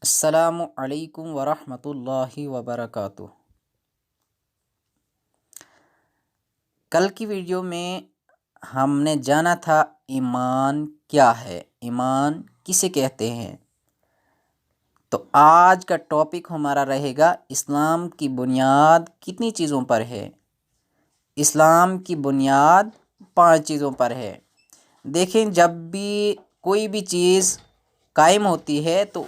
السلام علیکم ورحمۃ اللہ وبرکاتہ۔ کل کی ویڈیو میں ہم نے جانا تھا ایمان کیا ہے، ایمان کسے کہتے ہیں۔ تو آج کا ٹاپک ہمارا رہے گا اسلام کی بنیاد کتنی چیزوں پر ہے۔ اسلام کی بنیاد 5 چیزوں پر ہے۔ دیکھیں، جب بھی کوئی بھی چیز قائم ہوتی ہے تو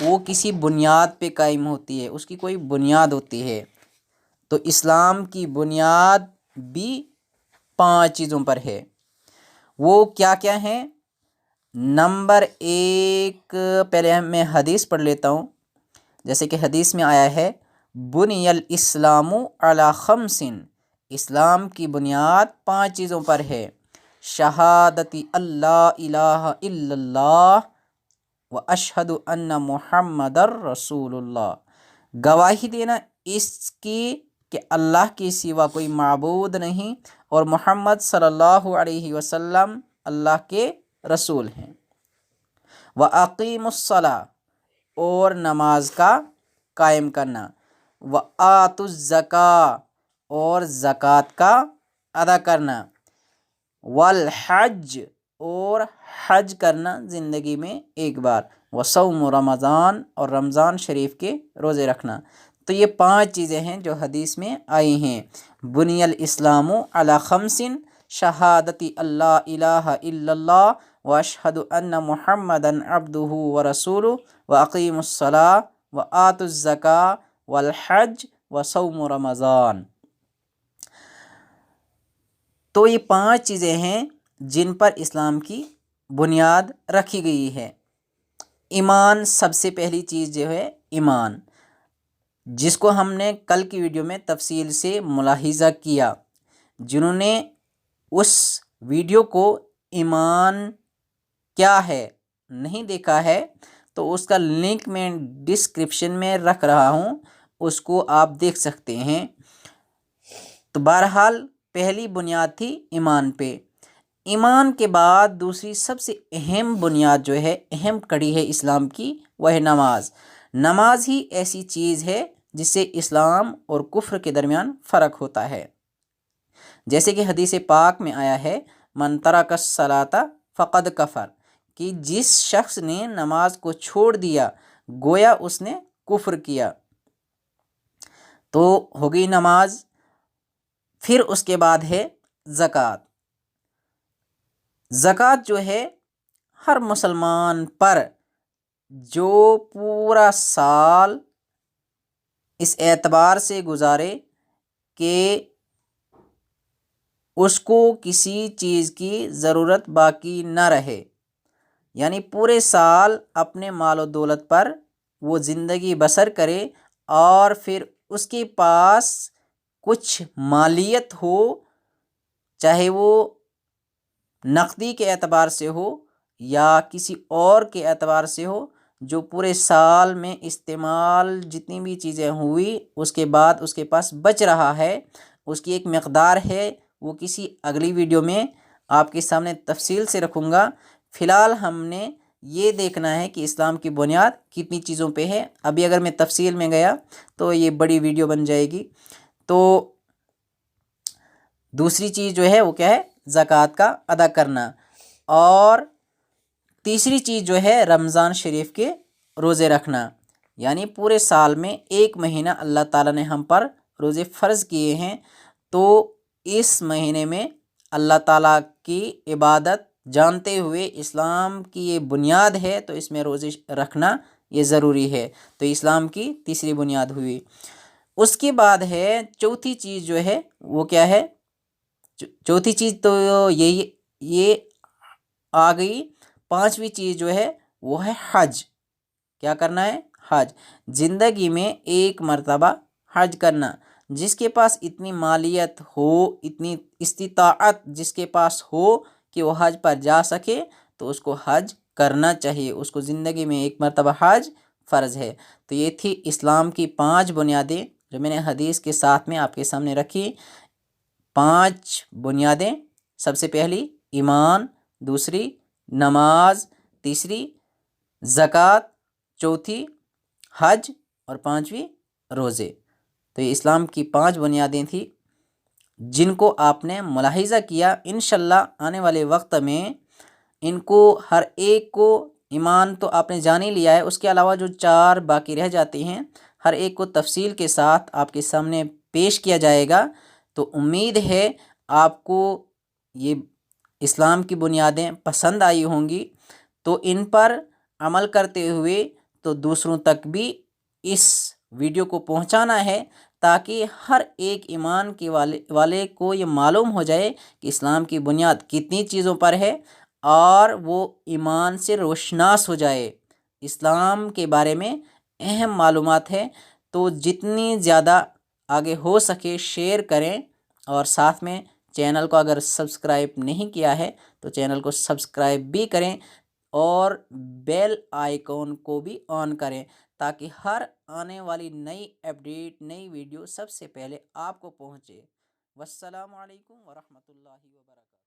وہ کسی بنیاد پہ قائم ہوتی ہے، اس کی کوئی بنیاد ہوتی ہے۔ تو اسلام کی بنیاد بھی 5 چیزوں پر ہے۔ وہ کیا کیا ہیں؟ نمبر 1، پہلے میں حدیث پڑھ لیتا ہوں۔ جیسے کہ حدیث میں آیا ہے، بنی الاسلام علی 5، اسلام کی بنیاد 5 چیزوں پر ہے۔ شہادت اللہ الہ الا اللہ واشہد ان محمد رسول اللہ، گواہی دینا اس کی کہ اللہ کے سوا کوئی معبود نہیں اور محمد صلی اللہ علیہ وسلم اللہ کے رسول ہیں۔ وَأَقِيمُوا الصَّلَاةَ، اور نماز کا قائم کرنا۔ وَآتُوا الزَّكَاةَ، اور زکوٰۃ کا ادا کرنا۔ والحج، اور حج کرنا زندگی میں ایک بار۔ وصوم رمضان، اور رمضان شریف کے روزے رکھنا۔ تو یہ 5 چیزیں ہیں جو حدیث میں آئی ہیں۔ بنی الاسلام علی 5، شہادت اللہ الہ الا اللہ واشہد ان محمدًا عبدہ ورسولہ واقیموا الصلاۃ وآتوا الزکاۃ والحج وصوم رمضان۔ تو یہ 5 چیزیں ہیں جن پر اسلام کی بنیاد رکھی گئی ہے۔ ایمان، سب سے پہلی چیز جو ہے ایمان، جس کو ہم نے کل کی ویڈیو میں تفصیل سے ملاحظہ کیا۔ جنہوں نے اس ویڈیو کو ایمان کیا ہے نہیں دیکھا ہے تو اس کا لنک میں ڈسکرپشن میں رکھ رہا ہوں، اس کو آپ دیکھ سکتے ہیں۔ تو بہرحال پہلی بنیاد تھی ایمان پہ۔ ایمان کے بعد دوسری سب سے اہم بنیاد جو ہے، اہم کڑی ہے اسلام کی، وہ ہے نماز۔ نماز ہی ایسی چیز ہے جس سے اسلام اور کفر کے درمیان فرق ہوتا ہے۔ جیسے کہ حدیث پاک میں آیا ہے، من ترک الصلاۃ فقد کفر، کہ جس شخص نے نماز کو چھوڑ دیا گویا اس نے کفر کیا۔ تو ہوگی نماز۔ پھر اس کے بعد ہے زکوٰۃ۔ زکوٰۃ جو ہے ہر مسلمان پر جو پورا سال اس اعتبار سے گزارے کہ اس کو کسی چیز کی ضرورت باقی نہ رہے، یعنی پورے سال اپنے مال و دولت پر وہ زندگی بسر کرے اور پھر اس کے پاس کچھ مالیت ہو، چاہے وہ نقدی کے اعتبار سے ہو یا کسی اور کے اعتبار سے ہو، جو پورے سال میں استعمال جتنی بھی چیزیں ہوئی اس کے بعد اس کے پاس بچ رہا ہے، اس کی ایک مقدار ہے، وہ کسی اگلی ویڈیو میں آپ کے سامنے تفصیل سے رکھوں گا۔ فی الحال ہم نے یہ دیکھنا ہے کہ اسلام کی بنیاد کتنی چیزوں پہ ہے۔ ابھی اگر میں تفصیل میں گیا تو یہ بڑی ویڈیو بن جائے گی۔ تو دوسری چیز جو ہے وہ کیا ہے؟ زکوٰۃ کا ادا کرنا۔ اور تیسری چیز جو ہے رمضان شریف کے روزے رکھنا، یعنی پورے سال میں 1 مہینہ اللہ تعالیٰ نے ہم پر روزے فرض کیے ہیں، تو اس مہینے میں اللہ تعالیٰ کی عبادت جانتے ہوئے اسلام کی یہ بنیاد ہے تو اس میں روزے رکھنا یہ ضروری ہے۔ تو اسلام کی تیسری بنیاد ہوئی۔ اس کے بعد ہے چوتھی چیز جو ہے وہ کیا ہے؟ چوتھی چیز تو یہ آ گئی۔ 5ویں چیز جو ہے وہ ہے حج۔ کیا کرنا ہے؟ حج۔ زندگی میں 1 مرتبہ حج کرنا۔ جس کے پاس اتنی مالیت ہو، اتنی استطاعت جس کے پاس ہو کہ وہ حج پر جا سکے تو اس کو حج کرنا چاہیے، اس کو زندگی میں 1 مرتبہ حج فرض ہے۔ تو یہ تھی اسلام کی 5 بنیادیں جو میں نے حدیث کے ساتھ میں آپ کے سامنے رکھی۔ 5 بنیادیں، سب سے پہلی ایمان، دوسری نماز، تیسری زکوٰۃ، چوتھی حج اور 5ویں روزے۔ تو یہ اسلام کی 5 بنیادیں تھیں جن کو آپ نے ملاحظہ کیا۔ انشاءاللہ آنے والے وقت میں ان کو ہر ایک کو، ایمان تو آپ نے جان ہی لیا ہے، اس کے علاوہ جو 4 باقی رہ جاتے ہیں ہر ایک کو تفصیل کے ساتھ آپ کے سامنے پیش کیا جائے گا۔ تو امید ہے آپ کو یہ اسلام کی بنیادیں پسند آئی ہوں گی، تو ان پر عمل کرتے ہوئے تو دوسروں تک بھی اس ویڈیو کو پہنچانا ہے، تاکہ ہر ایک ایمان کے والے کو یہ معلوم ہو جائے کہ اسلام کی بنیاد کتنی چیزوں پر ہے، اور وہ ایمان سے روشناس ہو جائے۔ اسلام کے بارے میں اہم معلومات ہے، تو جتنی زیادہ آگے ہو سکے شیئر کریں، اور ساتھ میں چینل کو اگر سبسکرائب نہیں کیا ہے تو چینل کو سبسکرائب بھی کریں، اور بیل آئیکن کو بھی آن کریں، تاکہ ہر آنے والی نئی اپڈیٹ، نئی ویڈیو سب سے پہلے آپ کو پہنچے۔ والسلام علیکم ورحمۃ اللہ وبرکاتہ۔